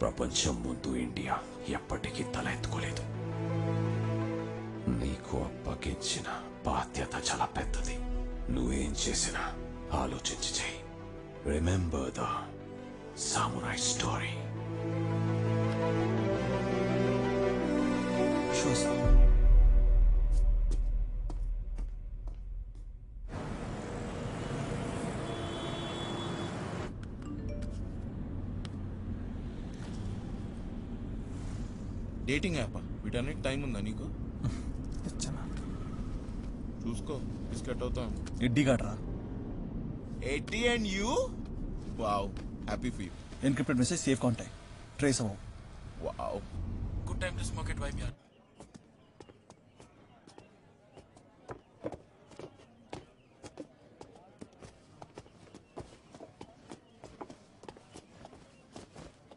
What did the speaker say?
ప్రపంచం ముందు ఇండియా ఎప్పటికీ తల ఎత్తుకోలేదు. నీకు అప్పగించిన బాధ్యత చాలా పెద్దది. నువ్వేం చేసినా ఆలోచించి చేయి. Remember the సామురాయ్ story. Dating app వీటన్నిటి టైం ఉందా నీకు? చూసుకో బిస్కెట్ అవుతాం. Eddy గాడ్రా. 80 and you? Wow, happy for you. Encrypted message, safe contact. Trace అవ్వవు. Wow. Good time to smoke it, vibe, yaar.